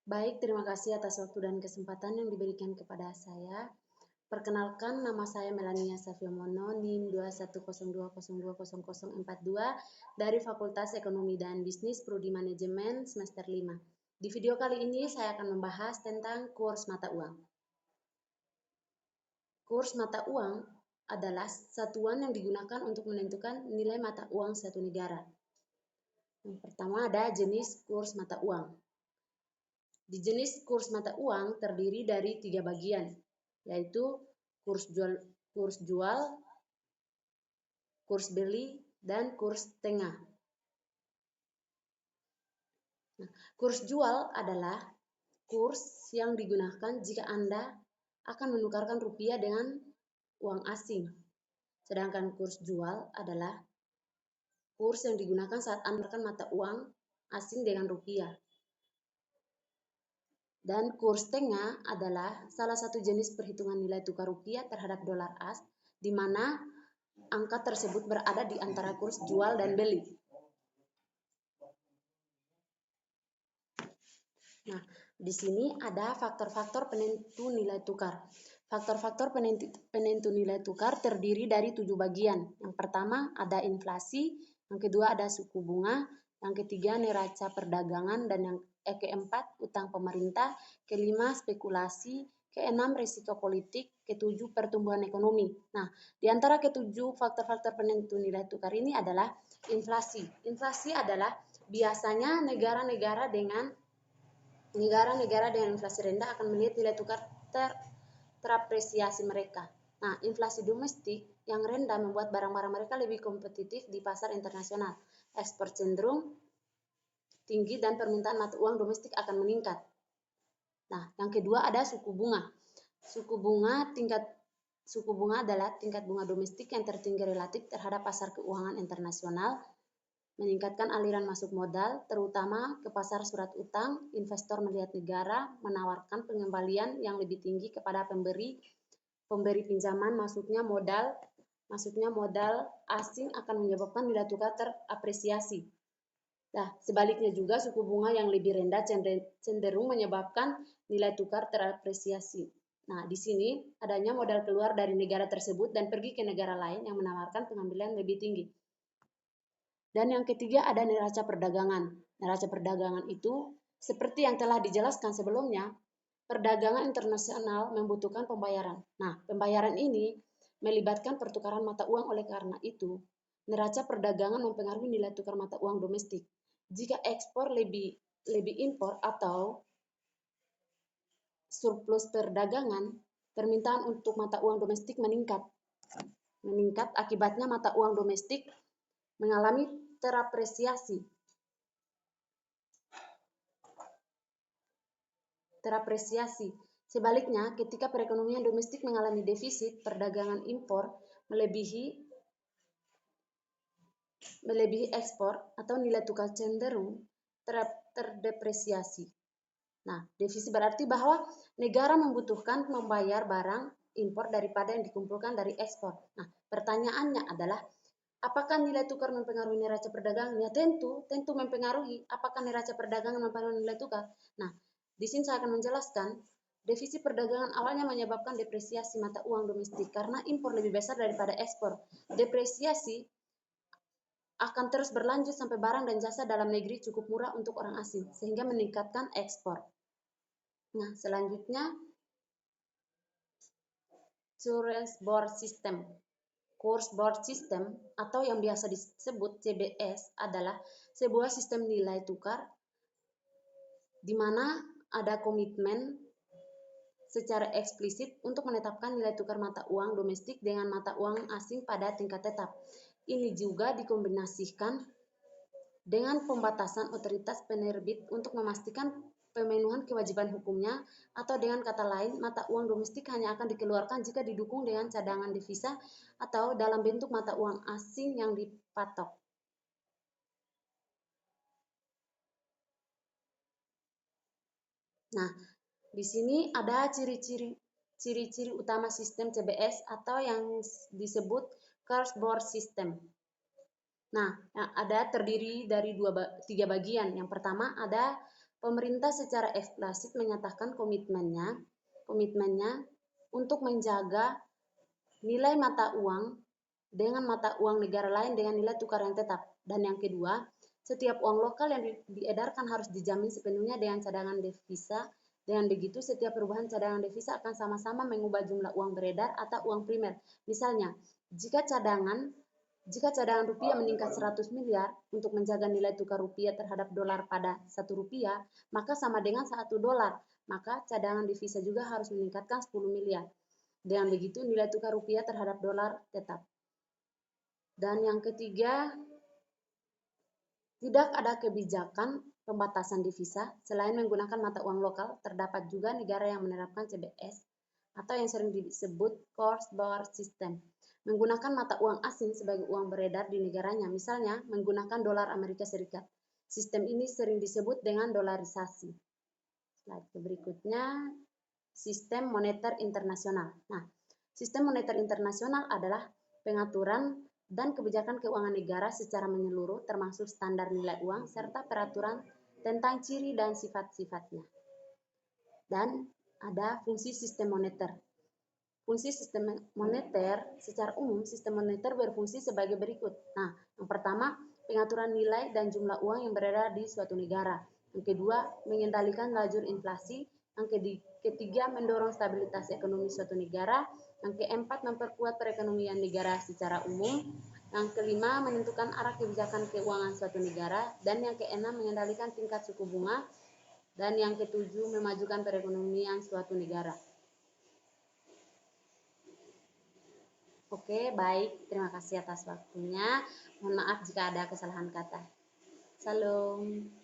Baik, terima kasih atas waktu dan kesempatan yang diberikan kepada saya. Perkenalkan, nama saya Melania Saviomono, NIM 21020200042 dari Fakultas Ekonomi dan Bisnis Prodi Manajemen semester 5. Di video kali ini saya akan membahas tentang kurs mata uang. Kurs mata uang adalah satuan yang digunakan untuk menentukan nilai mata uang suatu negara. Yang pertama ada jenis kurs mata uang. Di jenis kurs mata uang terdiri dari 3 bagian, yaitu kurs jual, kurs beli, dan kurs tengah. Nah, kurs jual adalah kurs yang digunakan jika Anda akan menukarkan rupiah dengan uang asing. Sedangkan kurs jual adalah kurs yang digunakan saat Anda menukarkan mata uang asing dengan rupiah. Dan kurs tengah adalah salah satu jenis perhitungan nilai tukar rupiah terhadap dolar AS, di mana angka tersebut berada di antara kurs jual dan beli. Nah, di sini ada faktor-faktor penentu nilai tukar. Faktor-faktor penentu nilai tukar terdiri dari 7 bagian. Yang pertama ada inflasi, yang kedua ada suku bunga, yang ketiga neraca perdagangan, dan yang keempat utang pemerintah, kelima spekulasi, keenam risiko politik, ketujuh pertumbuhan ekonomi. Nah, di antara ketujuh faktor-faktor penentu nilai tukar ini adalah inflasi. Inflasi adalah biasanya negara-negara dengan inflasi rendah akan melihat nilai tukar terapresiasi mereka. Nah, inflasi domestik yang rendah membuat barang-barang mereka lebih kompetitif di pasar internasional. Ekspor cenderung tinggi dan permintaan mata uang domestik akan meningkat. Nah, yang kedua ada suku bunga. Suku bunga adalah tingkat bunga domestik yang tertinggi relatif terhadap pasar keuangan internasional, meningkatkan aliran masuk modal, terutama ke pasar surat utang. Investor melihat negara menawarkan pengembalian yang lebih tinggi kepada pemberi pinjaman, masuknya modal asing akan menyebabkan nilai tukar terapresiasi. Nah, sebaliknya juga suku bunga yang lebih rendah cenderung menyebabkan nilai tukar terapresiasi. Nah, di sini adanya modal keluar dari negara tersebut dan pergi ke negara lain yang menawarkan pengambilan lebih tinggi. Dan yang ketiga ada neraca perdagangan. Neraca perdagangan itu seperti yang telah dijelaskan sebelumnya, perdagangan internasional membutuhkan pembayaran. Nah, pembayaran ini melibatkan pertukaran mata uang, oleh karena itu neraca perdagangan mempengaruhi nilai tukar mata uang domestik. Jika ekspor lebih impor atau surplus perdagangan, permintaan untuk mata uang domestik meningkat. Akibatnya mata uang domestik mengalami terapresiasi. Sebaliknya, ketika perekonomian domestik mengalami defisit, perdagangan impor melebihi ekspor atau nilai tukar cenderung terdepresiasi. Nah, defisit berarti bahwa negara membutuhkan membayar barang impor daripada yang dikumpulkan dari ekspor. Nah, pertanyaannya adalah, apakah nilai tukar mempengaruhi neraca perdagangan? Ya, tentu mempengaruhi. Apakah neraca perdagangan mempengaruhi nilai tukar? Nah, di sini saya akan menjelaskan, defisit perdagangan awalnya menyebabkan depresiasi mata uang domestik karena impor lebih besar daripada ekspor. Depresiasi akan terus berlanjut sampai barang dan jasa dalam negeri cukup murah untuk orang asing, sehingga meningkatkan ekspor. Nah, selanjutnya, Course Board System atau yang biasa disebut CBS adalah sebuah sistem nilai tukar di mana ada komitmen secara eksplisit untuk menetapkan nilai tukar mata uang domestik dengan mata uang asing pada tingkat tetap. Ini juga dikombinasikan dengan pembatasan otoritas penerbit untuk memastikan pemenuhan kewajiban hukumnya, atau dengan kata lain, mata uang domestik hanya akan dikeluarkan jika didukung dengan cadangan devisa atau dalam bentuk mata uang asing yang dipatok. Nah, di sini ada ciri-ciri utama sistem CBS atau yang disebut Course Board System. Nah, ada terdiri dari 3 bagian. Yang pertama ada Pemerintah secara eksplisit menyatakan komitmennya untuk menjaga nilai mata uang dengan mata uang negara lain dengan nilai tukar yang tetap. Dan yang kedua, setiap uang lokal yang diedarkan harus dijamin sepenuhnya dengan cadangan devisa. Dengan begitu, setiap perubahan cadangan devisa akan sama-sama mengubah jumlah uang beredar atau uang primer. Misalnya, jika cadangan rupiah meningkat 100 miliar untuk menjaga nilai tukar rupiah terhadap dolar pada 1 rupiah, maka sama dengan 1 dolar. Maka cadangan devisa juga harus meningkatkan 10 miliar. Dengan begitu nilai tukar rupiah terhadap dolar tetap. Dan yang ketiga, tidak ada kebijakan pembatasan devisa selain menggunakan mata uang lokal. Terdapat juga negara yang menerapkan CBS atau yang sering disebut cross-border system, menggunakan mata uang asing sebagai uang beredar di negaranya, misalnya menggunakan dolar Amerika Serikat. Sistem ini sering disebut dengan dolarisasi. Slide berikutnya, sistem moneter internasional. Nah, sistem moneter internasional adalah pengaturan dan kebijakan keuangan negara secara menyeluruh, termasuk standar nilai uang serta peraturan tentang ciri dan sifat-sifatnya. Dan ada fungsi sistem moneter. Fungsi sistem moneter, secara umum sistem moneter berfungsi sebagai berikut. Nah, yang pertama, pengaturan nilai dan jumlah uang yang beredar di suatu negara. Yang kedua, mengendalikan laju inflasi. Yang ketiga, mendorong stabilitas ekonomi suatu negara. Yang keempat, memperkuat perekonomian negara secara umum. Yang kelima, menentukan arah kebijakan keuangan suatu negara. Dan yang keenam, mengendalikan tingkat suku bunga. Dan yang ketujuh, memajukan perekonomian suatu negara. Oke, baik. Terima kasih atas waktunya. Mohon maaf jika ada kesalahan kata. Salam.